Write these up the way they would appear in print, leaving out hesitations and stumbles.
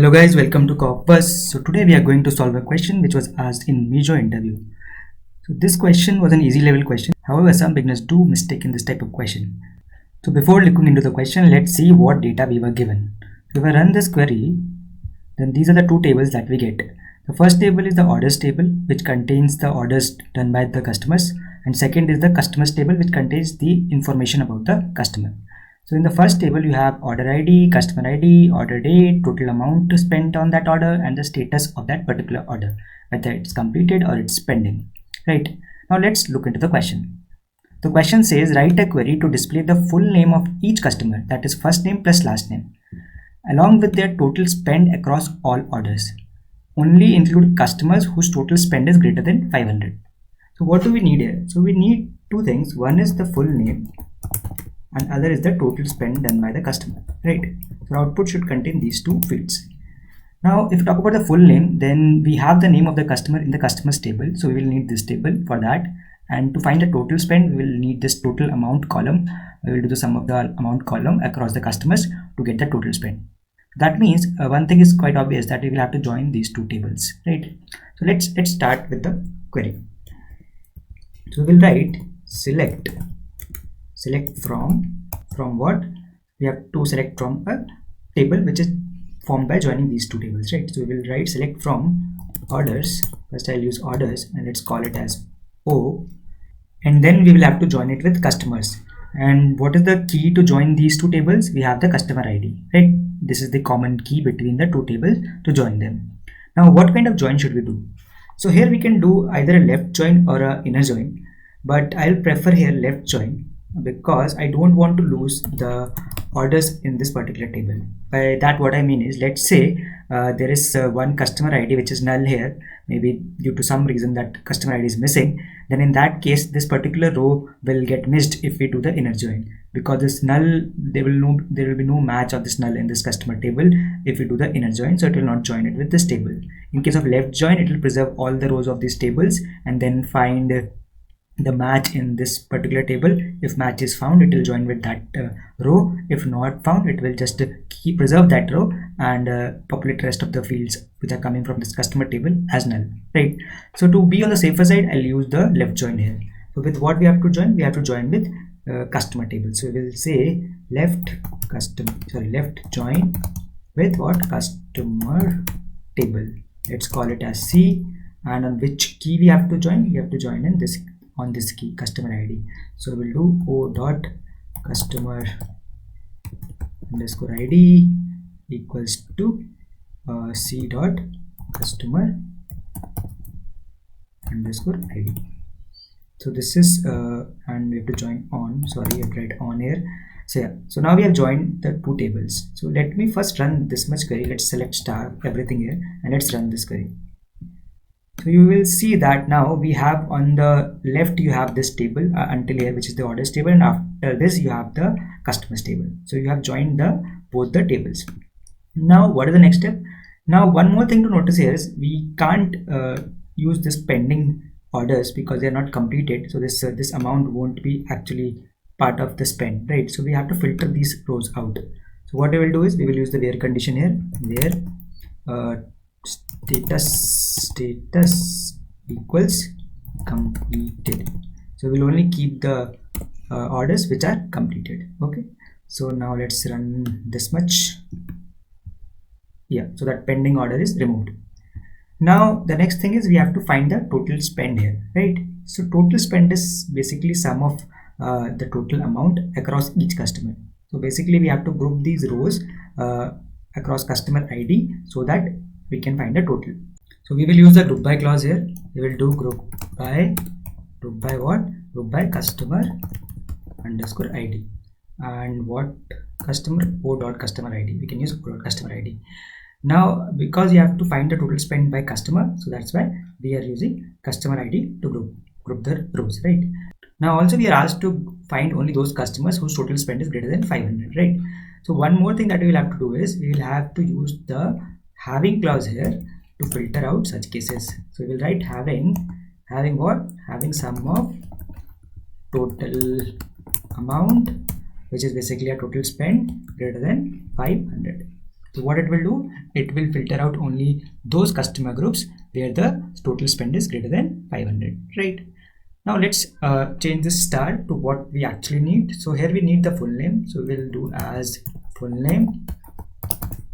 Hello guys, welcome to Corpus. So today we are going to solve a question which was asked in Meesho interview. So this question was an easy level question. However, some beginners do mistake in this type of question. So before looking into the question, let's see what data we were given. So if I run this query, then these are the two tables that we get. The first table is the orders table, which contains the orders done by the customers, and second is the customers table, which contains the information about the customer. So in the first table, you have order ID, customer ID, order date, total amount spent on that order, and the status of that particular order, whether it's completed or it's pending. Right. Now let's look into the question. The question says write a query to display the full name of each customer, that is first name plus last name, along with their total spend across all orders. Only include customers whose total spend is greater than 500. So what do we need here? So we need two things. One is the full name and other is the total spend done by the customer, right? So output should contain these two fields. Now if you talk about the full name, then we have the name of the customer in the customers table, so we will need this table for that. And to find the total spend, we will need this total amount column. We will do the sum of the amount column across the customers to get the total spend. That means one thing is quite obvious, that we will have to join these two tables, right? So let's start with the query. So we will write select from what? We have to select from a table which is formed by joining these two tables, right? So we will write select from orders. First I'll use orders and let's call it as O, and then we will have to join it with customers. And what is the key to join these two tables? We have the customer ID, right? This is the common key between the two tables to join them. Now what kind of join should we do? So here we can do either a left join or a inner join, but I'll prefer here left join because I don't want to lose the orders in this particular table. By that what I mean is, let's say there is one customer ID which is null here, maybe due to some reason that customer ID is missing. Then in that case this particular row will get missed if we do the inner join, because this null, there will be no match of this null in this customer table if we do the inner join, so it will not join it with this table. In case of left join, it will preserve all the rows of these tables and then find the match in this particular table. If match is found, it will join with that row. If not found, it will just preserve that row and populate rest of the fields which are coming from this customer table as null, right? So to be on the safer side, I'll use the left join here. So with what we have to join? We have to join with customer table. So we will say left join with what? Customer table. Let's call it as C. And on which key we have to join? We have to join in this, on this key, customer ID. So we'll do O dot customer underscore ID equals to C dot customer underscore ID. So this is and we have to join on, sorry, I have to write on here. So yeah, so now we have joined the two tables. So let me first run this much query. Let's select star everything here and let's run this query. So you will see that now we have on the left, you have this table until here, which is the orders table, and after this you have the customers table. So you have joined both the tables. Now what is the next step? Now one more thing to notice here is we can't use this pending orders because they are not completed. So this amount won't be actually part of the spend, right? So we have to filter these rows out. So what we will do is we will use the where condition here, where status equals completed. So we'll only keep the orders which are completed. Okay, so now let's run this much. Yeah, so that pending order is removed. Now the next thing is we have to find the total spend here, right? So total spend is basically sum of the total amount across each customer. So basically we have to group these rows across customer ID so that we can find the total. So we will use the group by clause here. We will do group by what? Group by customer underscore ID. And what customer? O dot customer ID. We can use O dot customer ID. Now because you have to find the total spend by customer, so that's why we are using customer ID to group the rows, right? Now also we are asked to find only those customers whose total spend is greater than 500, right? So one more thing that we will have to do is we will have to use the having clause here to filter out such cases. So we will write having what? Having sum of total amount, which is basically a total spend greater than 500. So what it will do, it will filter out only those customer groups where the total spend is greater than 500, right? Now let's change this star to what we actually need. So here we need the full name, so we'll do as full name,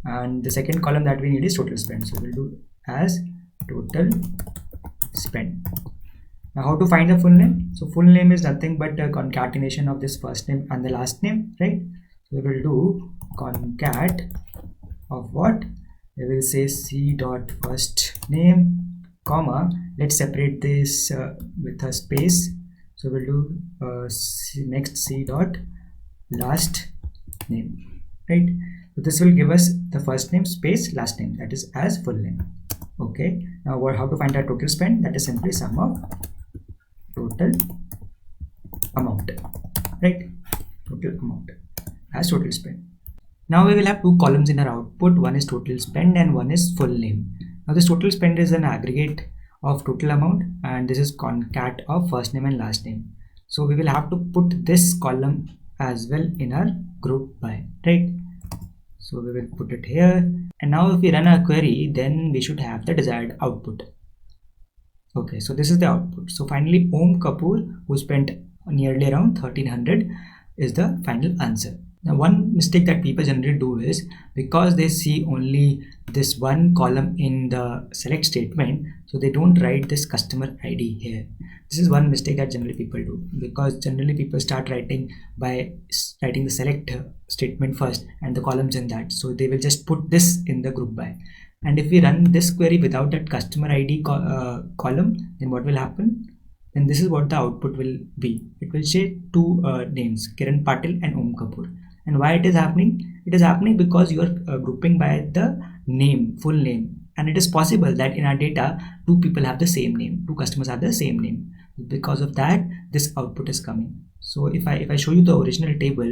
and the second column that we need is total spend, so we'll do as total spend. Now how to find the full name? So full name is nothing but a concatenation of this first name and the last name, right? So we will do concat of what? We will say c dot first name, comma, let's separate this with a space, so we'll do next c dot last name, right? So this will give us the first name space last name, that is as full name. Okay, now how to find our total spend? That is simply sum of total amount, right? Total amount as total spend. Now we will have two columns in our output. One is total spend and one is full name. Now this total spend is an aggregate of total amount, and this is concat of first name and last name. So we will have to put this column as well in our group by, right? So we will put it here, and now if we run our query, then we should have the desired output. Okay, so this is the output. So finally Om Kapoor, who spent nearly around 1300, is the final answer. Now one mistake that people generally do is, because they see only this one column in the select statement, so they don't write this customer ID here. This is one mistake that generally people do, because generally people start writing by writing the select statement first and the columns in that, so they will just put this in the group by. And if we run this query without that customer ID column, then what will happen? Then this is what the output will be. It will say two names, Kiran Patil and Om Kapoor. And why it is happening? It is happening because you are grouping by the name, full name, and it is possible that in our data two people have the same name, two customers have the same name. Because of that, this output is coming. So if I show you the original table,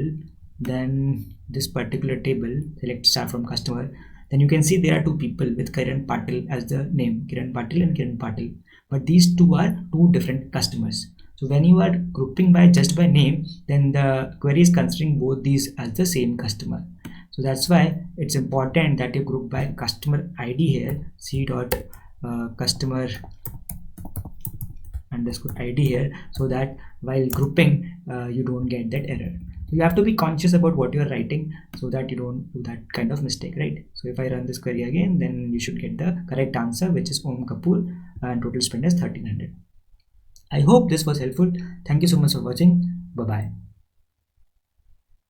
then this particular table, select star from customer, then you can see there are two people with Kiran Patil as the name, Kiran Patil and Kiran Patil, but these two are two different customers. So when you are grouping by just by name, then the query is considering both these as the same customer. So that's why it's important that you group by customer ID here, c dot customer underscore ID here, so that while grouping you don't get that error. So you have to be conscious about what you are writing so that you don't do that kind of mistake, right? So if I run this query again, then you should get the correct answer, which is Om Kapoor, and total spend is 1300. I hope this was helpful. Thank you so much for watching. Bye bye.